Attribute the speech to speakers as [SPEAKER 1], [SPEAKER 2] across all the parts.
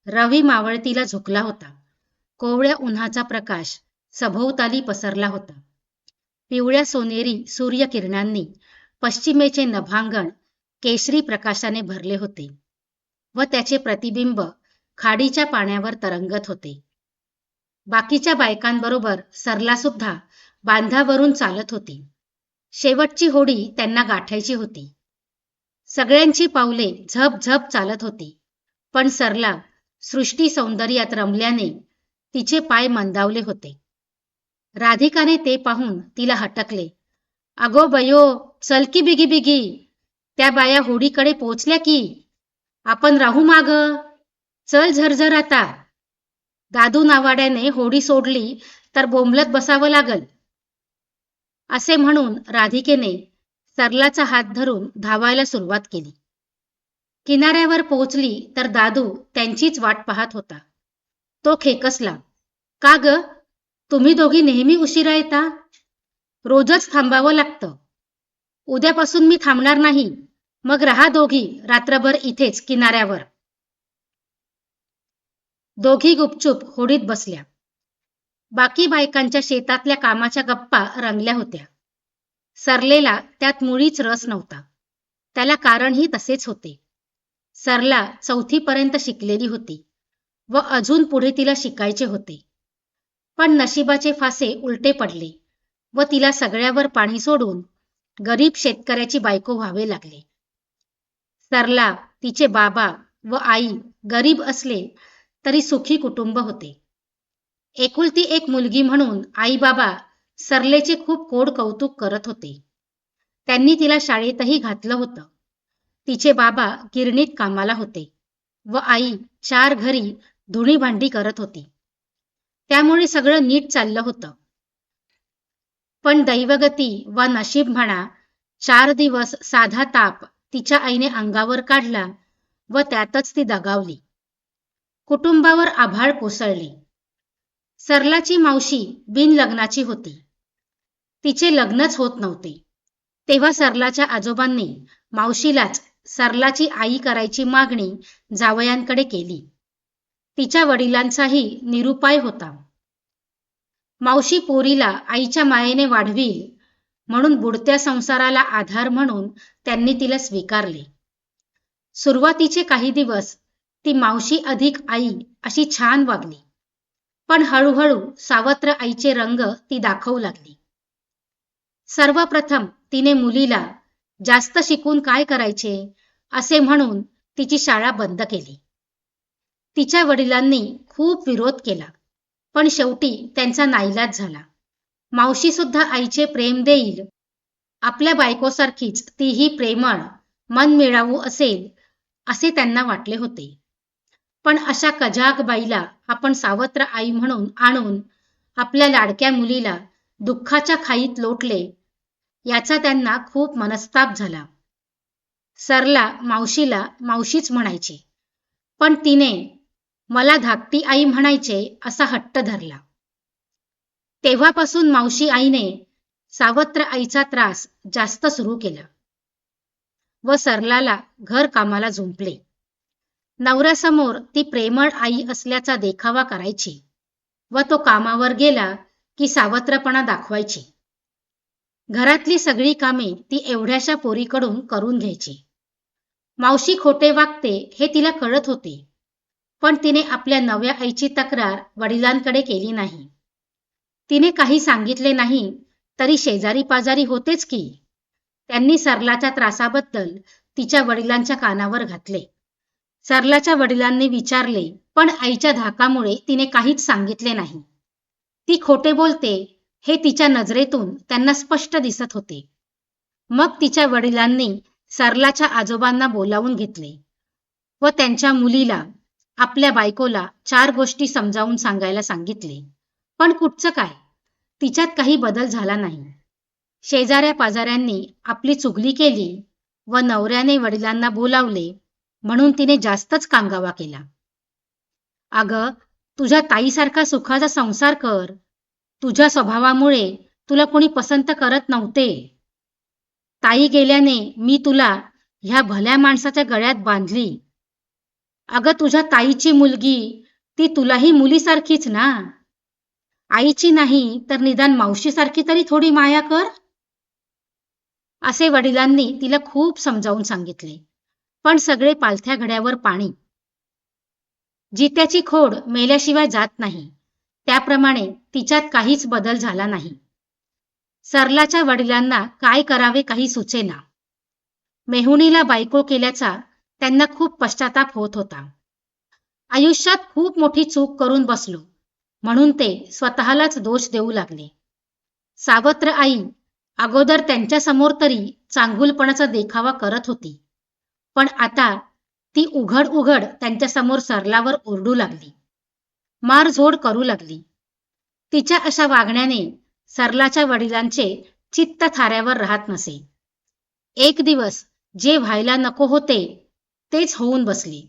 [SPEAKER 1] रवी मावळतीला झुकला होता. कोवळ्या उन्हाचा प्रकाश सभोवताली पसरला होता. पिवळ्या सोनेरी सूर्यकिरणांनी पश्चिमेचे नभांगण केशरी प्रकाशाने भरले होते व त्याचे प्रतिबिंब खाडीच्या पाण्यावर तरंगत होते. बाकीच्या बायकांबरोबर सरला सुद्धा बांधावरून चालत होती. शेवटची होडी त्यांना गाठायची होती. सगळ्यांची पावले झप झप चालत होती, पण सरला सृष्टी सौंदर्यात रमल्याने तिचे पाय मंदावले होते. राधिकाने ते पाहून तिला हटकले. अगो बयो, चल की बिगी बिगी, त्या बाया होडीकडे पोचल्या की, आपण राहू माग, चल झरझर आता. दादू नावाड्याने होडी सोडली तर बोंबलत बसावं लागल. असे म्हणून राधिकेने सरलाचा हात धरून धावायला सुरुवात केली. किनाऱ्यावर पोहोचली तर दादू त्यांचीच वाट पाहत होता. तो खेकसला. का ग, तुम्ही दोघी नेहमी उशिरा येता? रोजच थांबावं लागतं. उद्यापासून मी थांबणार नाही, मग राहा दोघी रात्रभर इथेच किनाऱ्यावर. दोघी गुपचूप होडीत बसल्या. बाकी बायकांच्या शेतातल्या कामाच्या गप्पा रंगल्या होत्या. सरलेला त्यात मुळीच रस नव्हता. त्याला कारणही तसेच होते. सरला 4थी पर्यंत शिकलेली होती व अजून पुढे तिला शिकायचे होते. पण नशिबाचे फासे उलटे पडले व तिला सगळ्यावर पाणी सोडून गरीब शेतकऱ्याची बायको व्हावे लागले. सरला, तिचे बाबा व आई गरीब असले तरी सुखी कुटुंब होते. एकुलती एक मुलगी म्हणून आई बाबा सरलेचे खूप कोड कौतुक करत होते. त्यांनी तिला शाळेतही घातलं होतं. तिचे बाबा गिरणीत कामाला होते व आई 4 घरी धुणी भांडी करत होती. त्यामुळे सगळं नीट चाललं होतं. पण दैवगती व नशीब म्हणा, 4 दिवस साधा ताप तिच्या आईने अंगावर काढला व त्यातच ती दगावली. कुटुंबावर आभाळ कोसळले. सरलाची मावशी बिनलग्नाची होती. तिचे लग्नच होत नव्हते. तेव्हा सरलाच्या आजोबांनी मावशीलाच सरलाची आई करायची मागणी जावयांकडे केली. तिच्या वडिलांचाही निरुपाय होता. मावशी पोरीला आईच्या मायेने वाढवील म्हणून बुडत्या संसाराला आधार म्हणून त्यांनी तिला स्वीकारले. सुरुवातीचे काही दिवस ती मावशी अधिक आई अशी छान वागली, पण हळूहळू सावत्र आईचे रंग ती दाखवू लागली. सर्वप्रथम तिने मुलीला जास्त शिकून काय करायचे असे म्हणून तिची शाळा बंद केली. तिच्या वडिलांनी खूप विरोध केला, पण शेवटी त्यांचा नाईलाज झाला. मावशी सुद्धा आईचे प्रेम देईल, आपल्या बायकोसारखीच तीही प्रेमळ, मन मिळावू असेल असे त्यांना वाटले होते. पण अशा कजाग बाईला आपण सावत्र आई म्हणून आणून आपल्या लाडक्या मुलीला दुःखाच्या खाईत लोटले याचा त्यांना खूप मनस्ताप झाला. सरला मावशीला मावशीच म्हणायची, पण तिने मला धाकटी आई म्हणायचे असा हट्ट धरला. तेव्हापासून मावशी आईने सावत्र आईचा त्रास जास्त सुरू केला व सरलाला घर कामाला झुंपले. नवऱ्यासमोर ती प्रेमळ आई असल्याचा देखावा करायची व तो कामावर गेला की सावत्रपणा दाखवायची. घरातली सगळी कामे ती एवढ्याशा पोरीकडून करून घ्यायची. मावशी खोटे वागते हे तिला कळत होते, पण तिने आपल्या नव्या आईची तक्रार वडिलांकडे केली नाही. तिने काही सांगितले नाही तरी शेजारी पाजारी होतेच की. त्यांनी सरलाच्या त्रासाबद्दल तिच्या वडिलांच्या कानावर घातले. सरलाच्या वडिलांनी विचारले, पण आईच्या धाकामुळे तिने काहीच सांगितले नाही. ती खोटे बोलते हे तिच्या नजरेतून त्यांना स्पष्ट दिसत होते. मग तिच्या वडिलांनी सरलाच्या आजोबांना बोलावून घेतले व त्यांच्या मुलीला आपल्या बायकोला 4 गोष्टी समजावून सांगायला सांगितले. पण कुठचं काय, तिच्यात काही बदल झाला नाही. शेजाऱ्या पाजाऱ्यांनी आपली चुगली केली व नवऱ्याने वडिलांना बोलावले म्हणून तिने जास्तच कांगावा केला. अगं, तुझ्या ताईसारखा सुखाचा संसार कर. तुझ्या स्वभावामुळे तुला कोणी पसंत करत नव्हते. ताई गेल्याने मी तुला ह्या भल्या माणसाच्या गळ्यात बांधली. अगं तुझ्या ताईची मुलगी, ती तुलाही मुलीसारखीच ना. आईची नाही तर निदान मावशीसारखी तरी थोडी माया कर. असे वडिलांनी तिला खूप समजावून सांगितले, पण सगळे पालथ्या घड्यावर पाणी. जित्याची खोड मेल्याशिवाय जात नाही, त्याप्रमाणे तिच्यात काहीच बदल झाला नाही. सरलाच्या वडिलांना काय करावे काही सुचेना. मेहुणीला बायको केल्याचा त्यांना खूप पश्चाताप होत होता. आयुष्यात खूप मोठी चूक करून बसलो, म्हणून ते स्वतःलाच दोष देऊ लागले. सावत्र आई अगोदर त्यांच्यासमोर तरी चांगुलपणाचा देखावा करत होती, पण आता ती उघड उघड त्यांच्यासमोर सरलावर ओरडू लागली, मारझोड करू लागली. तिच्या अशा वागण्याने सरलाच्या वडिलांचे चित्त थाऱ्यावर राहत नसे. एक दिवस जे व्हायला नको होते तेच होऊन बसले.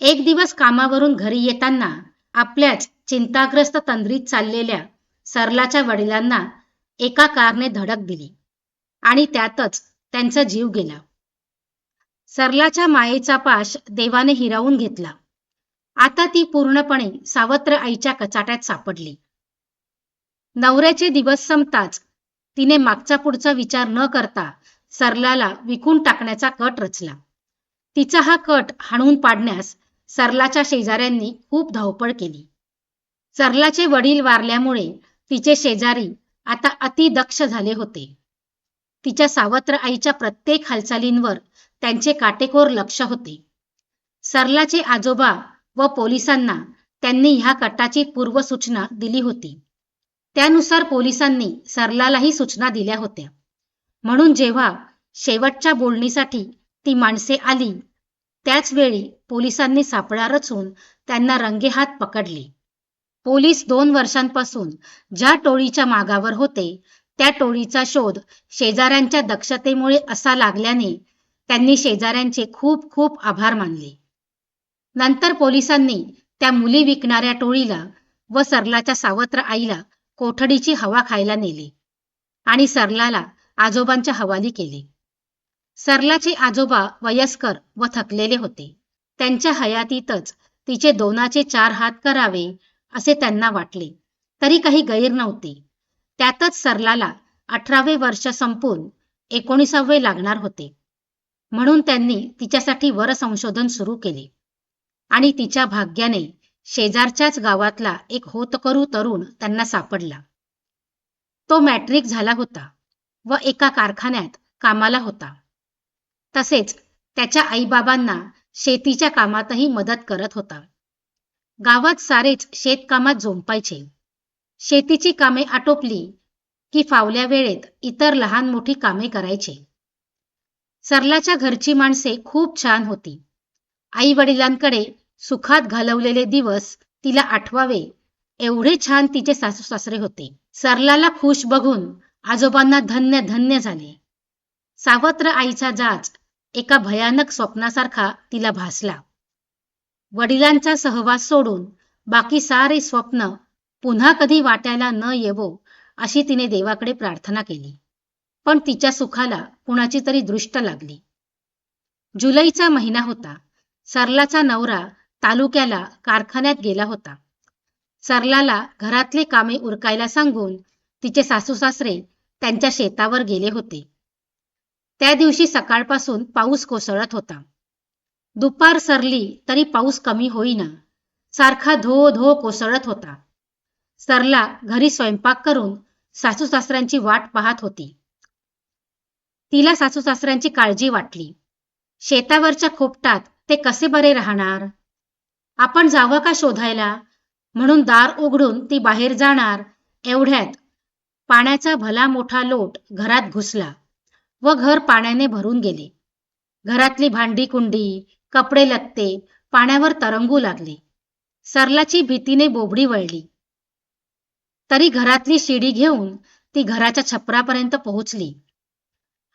[SPEAKER 1] एक दिवस कामावरून घरी येताना आपल्याच चिंताग्रस्त तंद्रीत चाललेल्या सरलाच्या वडिलांना एका कारने धडक दिली आणि त्यातच त्यांचा जीव गेला. सरलाच्या मायेचा पाश देवाने हिरावून घेतला. आता ती पूर्णपणे सावत्र आईच्या कचाट्यात सापडली. नवऱ्याचे दिवस संपताच तिने मागचा पुढचा विचार न करता सरलाला विकून टाकण्याचा कट रचला. तिचा हा कट हाणून पाडण्यास सरलाच्या शेजाऱ्यांनी खूप धावपळ केली. सरलाचे वडील वारल्यामुळे तिचे शेजारी आता अतिदक्ष झाले होते. तिच्या सावत्र आईच्या प्रत्येक हालचालींवर त्यांचे काटेकोर लक्ष होते. सरलाचे आजोबा व पोलिसांना त्यांनी ह्या कटाची पूर्वसूचना दिली होती. त्यानुसार पोलिसांनी सरलालाही सूचना दिल्या होत्या. म्हणून जेव्हा शेवटच्या बोलणीसाठी ती माणसे आली, त्याच वेळी पोलिसांनी सापळा रचून त्यांना रंगेहात पकडले. पोलीस 2 वर्षांपासून ज्या टोळीच्या मागावर होते, त्या टोळीचा शोध शेजाऱ्यांच्या दक्षतेमुळे असा लागल्याने त्यांनी शेजाऱ्यांचे खूप खूप आभार मानले. नंतर पोलिसांनी त्या मुली विकणाऱ्या टोळीला व सरलाच्या सावत्र आईला कोठडीची हवा खायला नेले आणि सरलाला आजोबांच्या हवाली केले. सरलाचे आजोबा वयस्कर व थकलेले होते. त्यांच्या हयातीतच तिचे 2चे 4 हात करावे असे त्यांना वाटले, तरी काही गैर नव्हते. त्यातच सरलाला 18वे वर्ष संपून 19वे लागणार होते. म्हणून त्यांनी तिच्यासाठी वरसंशोधन सुरू केले आणि तिच्या भाग्याने शेजारच्याच गावातला एक होतकरू तरुण त्यांना सापडला. तो मॅट्रिक झाला होता व एका कारखान्यात कामाला होता. तसेच त्याच्या आईबाबांना शेतीच्या कामातही मदत करत होता. गावात सारेच शेतकामात जोंपायचे. शेतीची कामे आटोपली की फावल्या वेळेत इतर लहान मोठी कामे करायचे. सरलाच्या घरची माणसे खूप छान होती. आई वडिलांकडे सुखात घालवलेले दिवस तिला आठवावे एवढे छान तिचे सासू सासरे होते. सरलाला खुश बघून आजोबांना धन्य धन्य झाले. सावत्र आईचा जाच एका भयानक स्वप्नासारखा तिला भासला. वडिलांचा सहवास सोडून बाकी सारे स्वप्न पुन्हा कधी वाट्याला न येवो अशी तिने देवाकडे प्रार्थना केली. पण तिच्या सुखाला कुणाची तरी दृष्ट लागली. जुलैचा महिना होता. सरलाचा नवरा तालुक्याला कारखान्यात गेला होता. सरलाला घरातले कामे उरकायला सांगून तिचे सासू सासरे त्यांच्या शेतावर गेले होते. त्या दिवशी सकाळपासून पाऊस कोसळत होता. दुपार सरली तरी पाऊस कमी होईना. सारखा धो धो कोसळत होता. सरला घरी स्वयंपाक करून सासू सासऱ्यांची वाट पाहत होती. तिला सासू सासऱ्यांची काळजी वाटली. शेतावरच्या खोपटात ते कसे बरे राहणार? आपण जावं का शोधायला म्हणून दार उघडून ती बाहेर जाणार एवढ्यात पाण्याचा भला मोठा लोट घरात घुसला व घर पाण्याने भरून गेले. घरातली भांडी कुंडी, कपडे लत्ते पाण्यावर तरंगू लागले. सरलाची भीतीने बोबडी वळली. तरी घरातली शिडी घेऊन ती घराच्या छपरापर्यंत पोहोचली.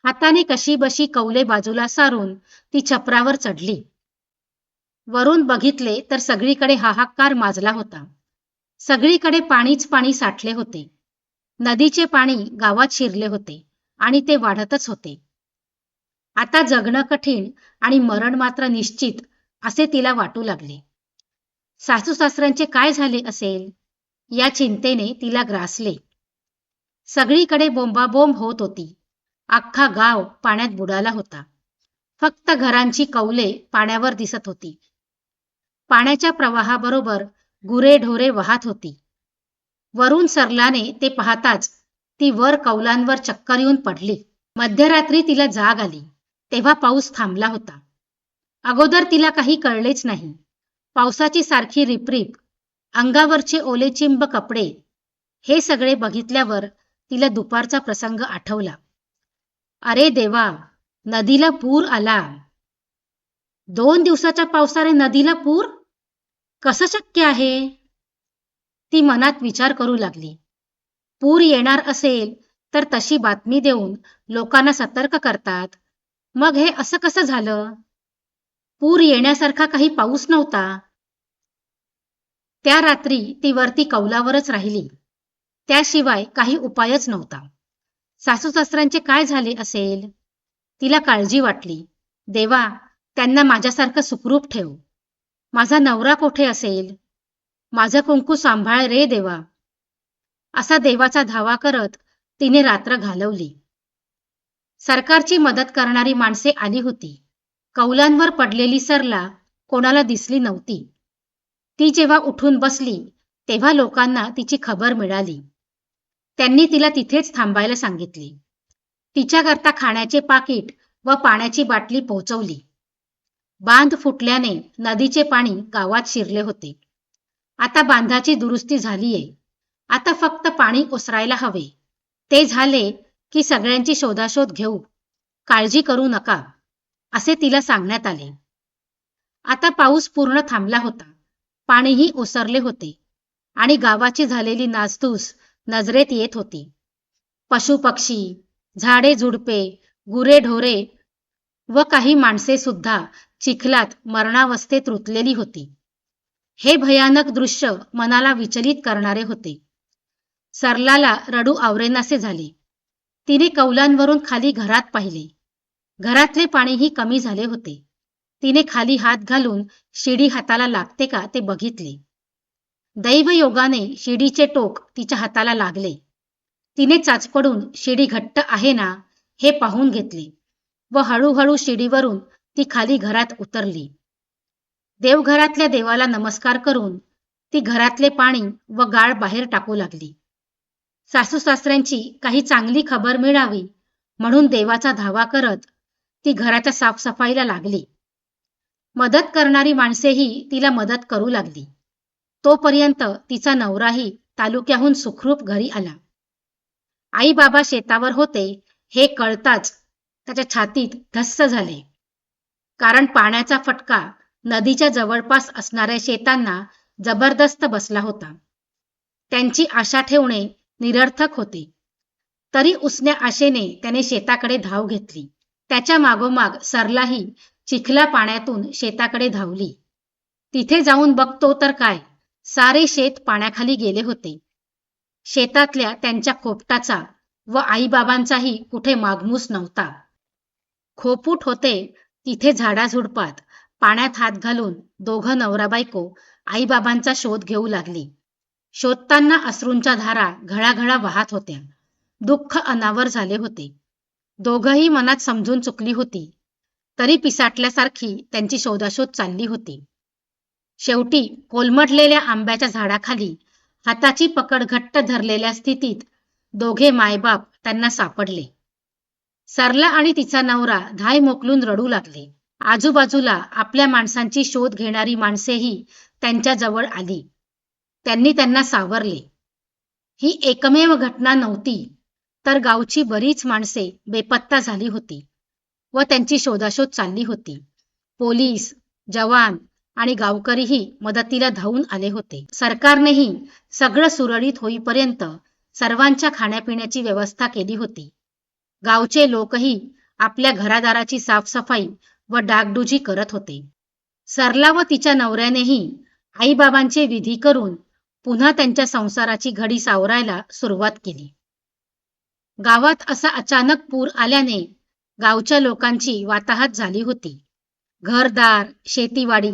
[SPEAKER 1] हाताने कशीबशी कौले बाजूला सारून ती छपरावर चढली. वरून बघितले तर सगळीकडे हाहाकार माजला होता. सगळीकडे पाणीच पाणी साठले होते. नदीचे पाणी गावात शिरले होते आणि ते वाढतच होते. आता जगणं कठीण आणि मरण मात्र निश्चित असे तिला वाटू लागले. सासू सासऱ्यांचे काय झाले असेल या चिंतेने तिला ग्रासले. सगळीकडे बोंबाबोंब होत होती. अख्खा गाव पाण्यात बुडाला होता. फक्त घरांची कौले पाण्यावर दिसत होती. पाण्याच्या प्रवाहाबरोबर गुरेढोरे वाहत होती. वरून सरलाने ते पाहताच ती वर कौलांवर चक्कर येऊन पडली. मध्यरात्री तिला जाग आली तेव्हा पाऊस थांबला होता. अगोदर तिला काही कळलेच नाही. पावसाची सारखी रिपरिप, अंगावरचे ओलेचिंब कपडे हे सगळे बघितल्यावर तिला दुपारचा प्रसंग आठवला. अरे देवा, नदीला पूर आला. 2 दिवसाच्या पावसाने नदीला पूर? कसं शक्य आहे? ती मनात विचार करू लागली. पूर येणार असेल तर तशी बातमी देऊन लोकांना सतर्क करतात. मग हे असं कसं झालं? पूर येण्यासारखा काही पाऊस नव्हता. त्या रात्री ती वरती कौलावरच राहिली. त्याशिवाय काही उपायच नव्हता. सासू सासऱ्यांचे काय झाले असेल? तिला काळजी वाटली. देवा, त्यांना माझ्यासारखं सुखरूप ठेव. माझा नवरा कोठे असेल? माझं कुंकू सांभाळ रे देवा. असा देवाचा धावा करत तिने रात्र घालवली. सरकारची मदत करणारी माणसे आली होती. कौलांवर पडलेली सरला कोणाला दिसली नव्हती. ती जेव्हा उठून बसली तेव्हा लोकांना तिची खबर मिळाली. त्यांनी तिला तिथेच थांबायला सांगितले. तिच्याकरता खाण्याचे पाकीट व पाण्याची बाटली पोहोचवली. बांध फुटल्याने नदीचे पाणी गावात शिरले होते. आता बांधाची दुरुस्ती झालीये. आता फक्त पाणी ओसरायला हवे. ते झाले की सगळ्यांची शोधाशोध घेऊ. काळजी करू नका, असे तिला सांगण्यात आले. आता पाऊस पूर्ण थांबला होता. पाणीही ओसरले होते आणि गावाची झालेली नासधूस नजरेत येत होती. पशुपक्षी, झाडे झुडपे, गुरेढोरे व काही माणसे सुद्धा चिखलात मरणावस्थेत रुतलेली होती. हे भयानक दृश्य मनाला विचलित करणारे होते. सरलाला रडू आवरेनासे झाले. तिने कौलांवरून खाली घरात पाहिले. घरातले पाणीही कमी झाले होते. तिने खाली हात घालून शिडी हाताला लागते का ते बघितले. दैवयोगाने शिडीचे टोक तिच्या हाताला लागले. तिने चाचपडून शिडी घट्ट आहे ना हे पाहून घेतले व हळूहळू शिडीवरून ती खाली घरात उतरली. देवघरातल्या देवाला नमस्कार करून ती घरातले पाणी व गाळ बाहेर टाकू लागली. सासू सासऱ्यांची काही चांगली खबर मिळावी म्हणून देवाचा धावा करत ती घराच्या साफसफाईला लागली. मदत करणारी माणसेही तिला मदत करू लागली. तोपर्यंत तिचा नवराही तालुक्याहून सुखरूप घरी आला. आई बाबा शेतावर होते हे कळताच त्याच्या छातीत धस्स झाले. कारण पाण्याचा फटका नदीच्या जवळपास असणाऱ्या शेतांना जबरदस्त बसला होता. त्यांची आशा ठेवणे निरर्थक होते. तरी उसन्या आशेने त्याने शेताकडे धाव घेतली. त्याच्या मागोमाग सरलाही चिखला पाण्यातून शेताकडे धावली. तिथे जाऊन बघतो तर काय, सारे शेत पाण्याखाली गेले होते. शेतातल्या त्यांच्या खोपटाचा व आईबाबांचाही कुठे मागमूस नव्हता. खोपूट होते तिथे झाडाझुडपात पाण्यात हात घालून दोघं नवरा बायको आईबाबांचा शोध घेऊ लागली. शोधताना अश्रूंच्या धारा घळाघळा वाहत होत्या. दुःख अनावर झाले होते. दोघंही मनात समजून चुकली होती. तरी पिसाटल्यासारखी त्यांची शोधाशोध चालली होती. शेवटी कोलमडलेल्या आंब्याच्या झाडाखाली हाताची पकड घट्ट धरलेल्या स्थितीत दोघे मायबाप त्यांना सापडले. सरला आणि तिचा नवरा धाय मोकलून रडू लागले. आजूबाजूला आपल्या माणसांची शोध घेणारी माणसेही त्यांच्या जवळ आली. त्यांनी त्यांना सावरले. ही एकमेव घटना नव्हती, तर गावची बरीच माणसे बेपत्ता झाली होती व त्यांची शोधाशोध चालली होती. पोलीस, जवान आणि गावकरीही मदतीला धावून आले होते. सरकारनेही सगळं सुरळीत होईपर्यंत सर्वांच्या खाण्यापिण्याची व्यवस्था केली होती. गावचे लोकही आपल्या घरादाराची साफसफाई व डागडुजी करत होते. सरला व तिच्या नवऱ्यानेही आईबाबांचे विधी करून पुन्हा त्यांच्या संसाराची घडी सावरायला सुरुवात केली. गावात असा अचानक पूर आल्याने गावच्या लोकांची वाताहत झाली होती. घरदार, शेतीवाडी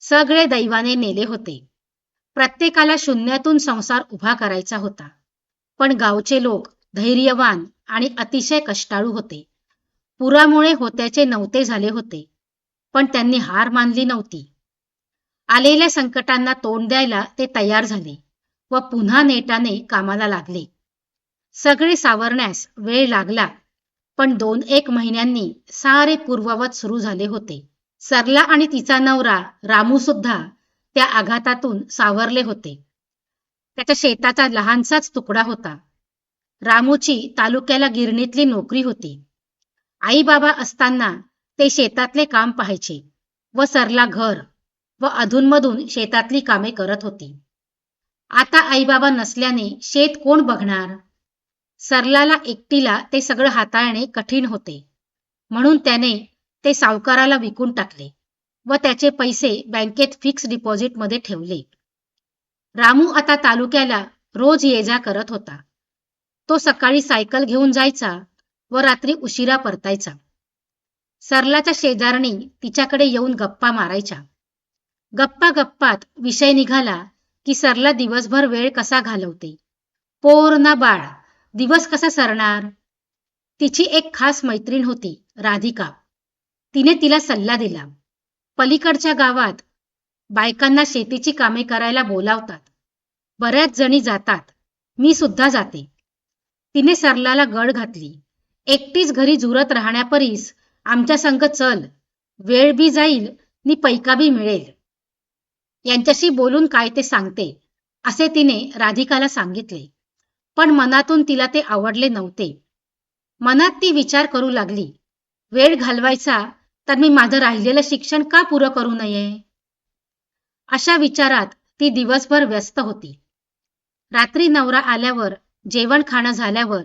[SPEAKER 1] सगळे दैवाने नेले होते. प्रत्येकाला शून्यातून संसार उभा करायचा होता. पण गावचे लोक धैर्यवान आणि अतिशय कष्टाळू होते. पुरामुळे होत्याचे नव्हते झाले होते, पण त्यांनी हार मानली नव्हती. आलेल्या संकटांना तोंड द्यायला ते तयार झाले व पुन्हा नेटाने कामाला लागले. सगळे सावरण्यास वेळ लागला, पण 2-1 महिन्यांनी सारे पूर्ववत सुरू झाले होते. सरला आणि तिचा नवरा रामू सुद्धा त्या आघातातून सावरले होते. त्याच्या शेताचा लहानसाच तुकडा होता. रामूची तालुक्याला गिरणीतली नोकरी होती. आई बाबा असताना ते शेतातले काम पाहायचे व सरला घर व अधूनमधून शेतातली कामे करत होती. आता आई बाबा नसल्याने शेत कोण बघणार? सरलाला एकटीला ते सगळं हाताळणे कठीण होते, म्हणून त्याने ते सावकाराला विकून टाकले व त्याचे पैसे बँकेत फिक्स डिपॉझिटमध्ये ठेवले. रामू आता तालुक्याला रोज ये जा करत होता. तो सकाळी सायकल घेऊन जायचा व रात्री उशिरा परतायचा. सरलाच्या शेजारणी तिच्याकडे येऊन गप्पा मारायच्या. गप्पात विषय निघाला की सरला दिवसभर वेळ कसा घालवते, पोर ना बाळ, दिवस कसा सरणार. तिची एक खास मैत्रीण होती, राधिका. तिने तिला सल्ला दिला. पलीकडच्या गावात बायकांना शेतीची कामे करायला बोलावतात. बऱ्याच जणी जातात, मी सुद्धा जाते. तिने सरलाला गळ घातली. एकटीच घरी जुरत राहण्यापरीस आमच्या संग चल, वेळ बी जाईल नि पैका बी मिळेल. यांच्याशी बोलून काय ते सांगते, असे तिने राधिकाला सांगितले. पण मनातून तिला ते आवडले नव्हते. मनात ती विचार करू लागली, वेळ घालवायचा तर मी माझं राहिलेलं शिक्षण का पुरं करू नये? अशा विचारात ती दिवसभर व्यस्त होती. रात्री नवरा आल्यावर जेवण खाणं झाल्यावर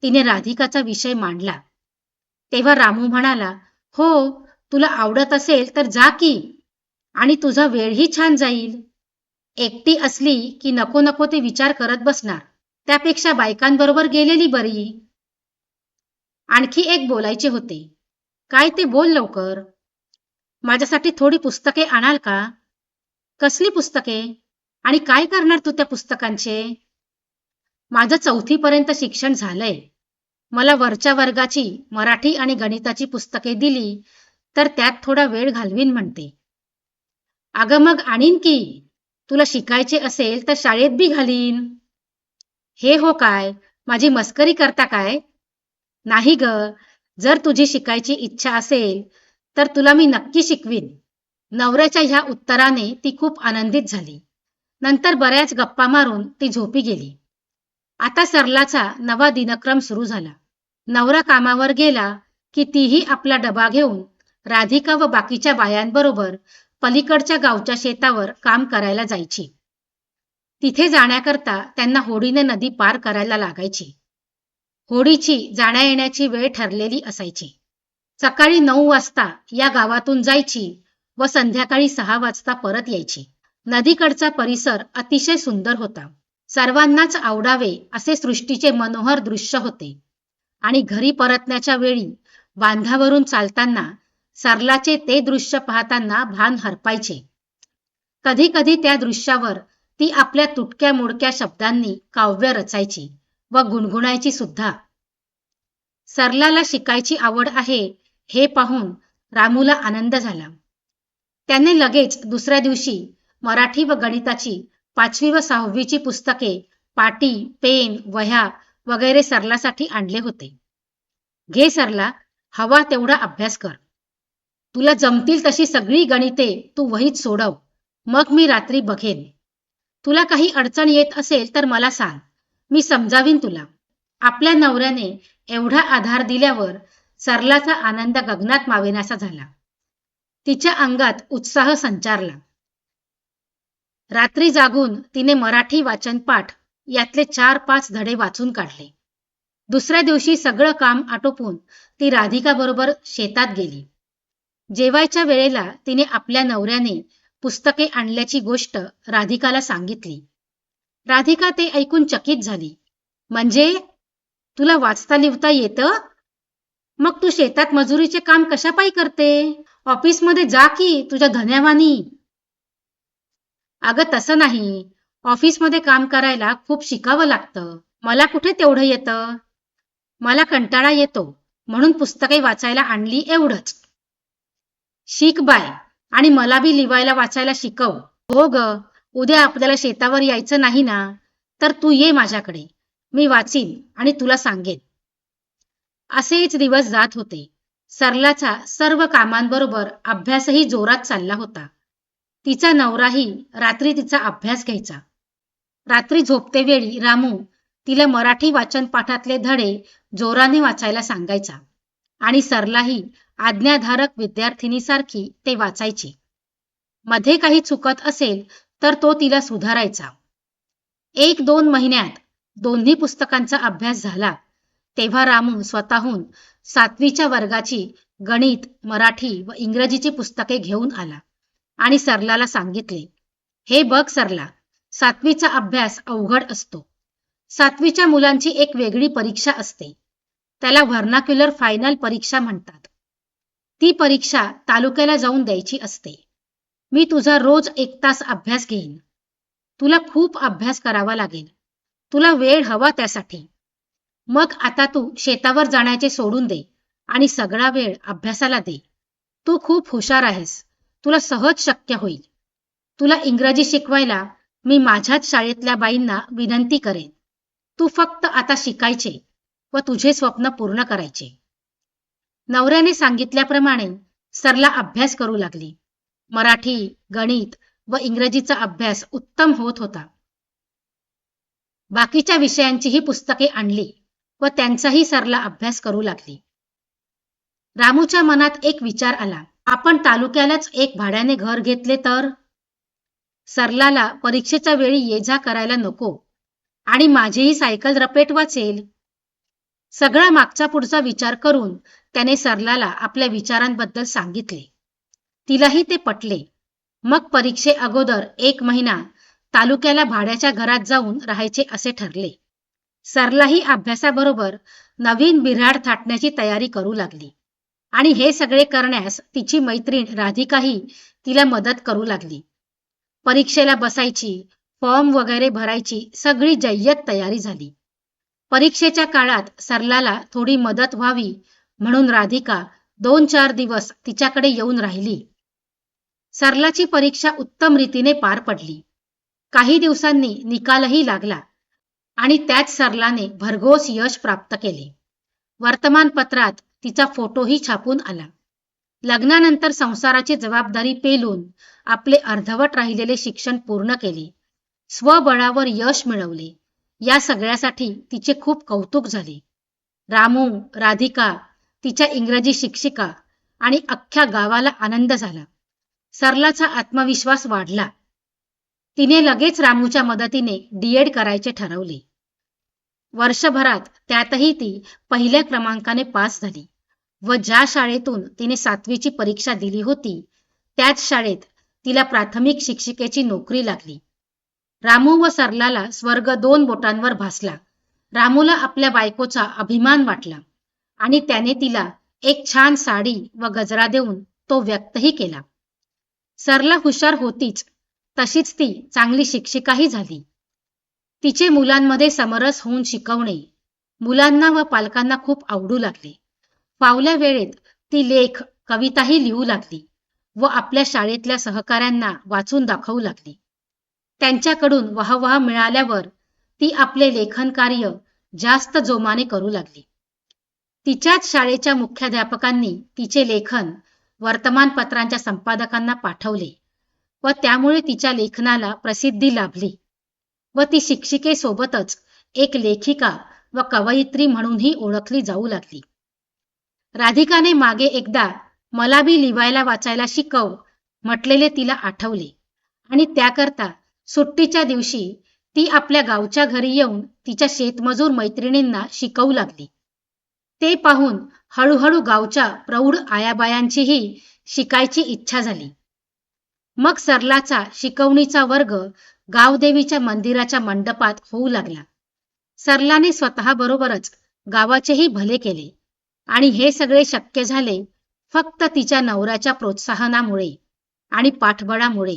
[SPEAKER 1] तिने राधिकाचा विषय मांडला. तेव्हा रामू म्हणाला, हो, तुला आवडत असेल तर जा की, आणि तुझा वेळही छान जाईल. एकटी असली की नको नको ते विचार करत बसणार, त्यापेक्षा बायकांबरोबर गेलेली बरी. आणखी एक बोलायचे होते. काय ते बोल लवकर. माझ्यासाठी थोडी पुस्तके आणाल का? कसली पुस्तके आणि काय करणार तू त्या पुस्तकांचे? माझं 4थी पर्यंत शिक्षण झालंय. मला वरच्या वर्गाची मराठी आणि गणिताची पुस्तके दिली तर त्यात थोडा वेळ घालवीन म्हणते. अगं मग आणीन की, तुला शिकायचे असेल तर शाळेत बी घालीन. हे हो काय, माझी मस्करी करता काय? नाही ग, जर तुझी शिकायची इच्छा असेल तर तुला मी नक्की शिकवीन. नवऱ्याच्या ह्या उत्तराने ती खूप आनंदित झाली. नंतर बऱ्याच गप्पा मारून ती झोपी गेली. आता सरलाचा नवा दिनक्रम सुरू झाला. नवरा कामावर गेला की तीही आपला डबा घेऊन राधिका व बाकीच्या बायांबरोबर पलीकडच्या गावच्या शेतावर काम करायला जायची. तिथे जाण्याकरता त्यांना होडीने नदी पार करायला लागायची. होडीची जाण्या येण्याची वेळ ठरलेली असायची. सकाळी 9 वाजता या गावातून जायची व संध्याकाळी 6 वाजता परत यायची. नदीकडचा परिसर अतिशय सुंदर होता. सर्वांनाच आवडावे असे सृष्टीचे मनोहर दृश्य होते. आणि घरी परतण्याच्या वेळी बांधावरून चालताना सरलाचे ते दृश्य पाहताना भान हरपायचे. कधी कधी त्या दृश्यावर ती आपल्या तुटक्या मोडक्या शब्दांनी काव्य रचायची व गुणगुणायची सुद्धा. सरलाला शिकायची आवड आहे हे पाहून रामूला आनंद झाला. त्याने लगेच दुसऱ्या दिवशी मराठी व गणिताची 5वी व 6वीची पुस्तके, पाटी, पेन, वह्या वगैरे सरलासाठी आणले होते. घे सरला, हवा तेवढा अभ्यास कर. तुला जमतील तशी सगळी गणिते तू वहीत सोडव, मग मी रात्री बघेन. तुला काही अडचण येत असेल तर मला सांग, मी समजावीन तुला. आपल्या नवऱ्याने एवढा आधार दिल्यावर सरलाचा आनंद गगनात मावेनासा झाला. तिच्या अंगात उत्साह संचारला. रात्री जागून तिने मराठी वाचनपाठ यातले 4-5 धडे वाचून काढले. दुसऱ्या दिवशी सगळं काम आटोपून ती राधिकाबरोबर शेतात गेली. जेवायच्या वेळेला तिने आपल्या नवऱ्याने पुस्तके आणल्याची गोष्ट राधिकाला सांगितली. राधिका ते ऐकून चकित झाली. म्हणजे तुला वाचता लिहिता येतं? मग तू शेतात मजुरीचे काम कशापायी करते? ऑफिसमध्ये जा की तुझ्या धन्यावानी. अगं तसं नाही. ऑफिसमध्ये काम करायला खूप शिकावं लागतं. मला कुठे तेवढं येतं. मला कंटाळा येतो म्हणून पुस्तके वाचायला आणली एवढंच. शिक बाय. आणि मला बी लिवायला वाचायला शिकव. हो ग. उद्या आपल्याला शेतावर यायचं नाही ना, तर तू ये माझ्याकडे. मी वाचीन आणि तुला सांगेन. असेच दिवस जात होते. सरलाचा सर्व कामांबरोबर अभ्यासही जोरात चालला होता. तिचा नवराही रात्री तिचा अभ्यास घ्यायचा. रात्री झोपतेवेळी रामू तिला मराठी वाचन पाठातले धडे जोराने वाचायला सांगायचा आणि सरलाही आज्ञाधारक विद्यार्थिनीसारखी ते वाचायची. मध्ये काही चुकत असेल तर तो तिला सुधारायचा. 1-2 महिन्यात दोन्ही पुस्तकांचा अभ्यास झाला तेव्हा रामू स्वतःहून 7वीच्या वर्गाची गणित, मराठी व इंग्रजीची पुस्तके घेऊन आला आणि सरलाला सांगितले, हे बघ सरला, 7वीचा अभ्यास अवघड असतो. 7वीच्या मुलांची एक वेगळी परीक्षा असते. त्याला व्हर्नाक्युलर फायनल परीक्षा म्हणतात. ती परीक्षा तालुक्याला जाऊन द्यायची असते. मी तुझा रोज 1 तास अभ्यास घेईन. तुला खूप अभ्यास करावा लागेल. तुला वेळ हवा त्यासाठी. मग आता तू शेतावर जाण्याचे सोडून दे आणि सगळा वेळ अभ्यासाला दे. तू खूप हुशार आहेस. तुला सहज शक्य होईल. तुला इंग्रजी शिकवायला मी माझ्याच शाळेतल्या बाईंना विनंती करेन. तू फक्त आता शिकायचे व तुझे स्वप्न पूर्ण करायचे. नवऱ्याने सांगितल्याप्रमाणे सरला अभ्यास करू लागली. मराठी, गणित व इंग्रजीचा अभ्यास उत्तम होत होता. बाकीच्या विषयांचीही पुस्तके आणली व त्यांचाही सरला अभ्यास करू लागली. रामूच्या मनात एक विचार आला. आपण तालुक्यालाच एक भाड्याने घर घेतले तर? सरलाला परीक्षेच्या वेळी ये-जा करायला नको आणि माझीही सायकल रपेट वाचेल. सगळा मागचा पुढचा विचार करून त्याने सरलाला आपल्या विचारांबद्दल सांगितले. तिलाही ते पटले. मग परीक्षे अगोदर 1 महिना तालुक्याला भाड्याच्या घरात जाऊन राहायचे असे ठरले. सरलाही अभ्यासाबरोबर नवीन बिऱ्हाड थाटण्याची तयारी करू लागली आणि हे सगळे करण्यास तिची मैत्रीण राधिकाही तिला मदत करू लागली. परीक्षेला बसायची, फॉर्म वगैरे भरायची सगळी जय्यत तयारी झाली. परीक्षेच्या काळात सरलाला थोडी मदत व्हावी म्हणून राधिका 2-4 दिवस तिच्याकडे येऊन राहिली. सरलाची परीक्षा उत्तम रीतीने पार पडली. काही दिवसांनी निकालही लागला आणि त्यात सरलाने भरघोस यश प्राप्त केले. वर्तमानपत्रात तिचा फोटोही छापून आला. लग्नानंतर संसाराची जबाबदारी पेलून आपले अर्धवट राहिलेले शिक्षण पूर्ण केले. स्वबळावर यश मिळवले. या सगळ्यासाठी तिचे खूप कौतुक झाले. रामू, राधिका, तिच्या इंग्रजी शिक्षिका आणि अख्ख्या गावाला आनंद झाला. सरलाचा आत्मविश्वास वाढला. तिने लगेच रामूच्या मदतीने डी.एड. करायचे ठरवले. वर्षभरात त्यातही ती पहिल्या क्रमांकाने पास झाली व ज्या शाळेतून तिने 7वीची परीक्षा दिली होती त्याच शाळेत तिला प्राथमिक शिक्षिकेची नोकरी लागली. रामू व सरलाला स्वर्ग 2 बोटांवर भासला. रामूला आपल्या बायकोचा अभिमान वाटला आणि त्याने तिला एक छान साडी व गजरा देऊन तो व्यक्तही केला. सरला हुशार होतीच, तशीच ती चांगली शिक्षिकाही झाली. तिचे मुलांमध्ये समरस होऊन शिकवणे मुलांना व पालकांना खूप आवडू लागले. फावल्या वेळेत ती लेख, कविताही लिहू लागली व आपल्या शाळेतल्या सहकाऱ्यांना वाचून दाखवू लागली. त्यांच्याकडून वाहवा मिळाल्यावर ती आपले लेखन कार्य जास्त जोमाने करू लागली. तिच्याच शाळेच्या मुख्याध्यापकांनी तिचे लेखन वर्तमानपत्रांच्या संपादकांना पाठवले व त्यामुळे तिच्या लेखनाला प्रसिद्धी लाभली व ती शिक्षिकेसोबतच एक लेखिका व कवयित्री म्हणूनही ओळखली जाऊ लागली. राधिकाने मागे एकदा मला बी लिहायला वाचायला शिकव म्हटलेले तिला आठवले आणि त्याकरता सुट्टीच्या दिवशी ती आपल्या गावच्या घरी येऊन तिच्या शेतमजूर मैत्रिणींना शिकवू लागली. ते पाहून हळूहळू गावच्या प्रौढ आयाबायांचीही शिकायची इच्छा झाली. मग सरलाचा शिकवणीचा वर्ग गावदेवीच्या मंदिराच्या मंडपात होऊ लागला. सरलाने स्वतःबरोबरच गावाचेही भले केले आणि हे सगळे शक्य झाले फक्त तिच्या नवऱ्याच्या प्रोत्साहनामुळे आणि पाठबळामुळे.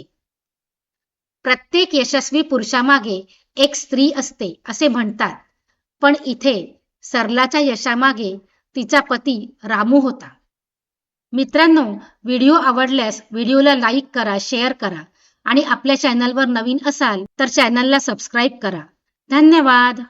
[SPEAKER 1] प्रत्येक यशस्वी पुरुषामागे एक स्त्री असते असे म्हणतात, पण इथे सरलाच्या यशामागे तिचा पती रामू होता. मित्रांनो, व्हिडिओ आवडल्यास व्हिडिओला लाईक करा, शेअर करा आणि आपल्या चॅनलवर नवीन असाल तर चॅनलला सबस्क्राईब करा. धन्यवाद.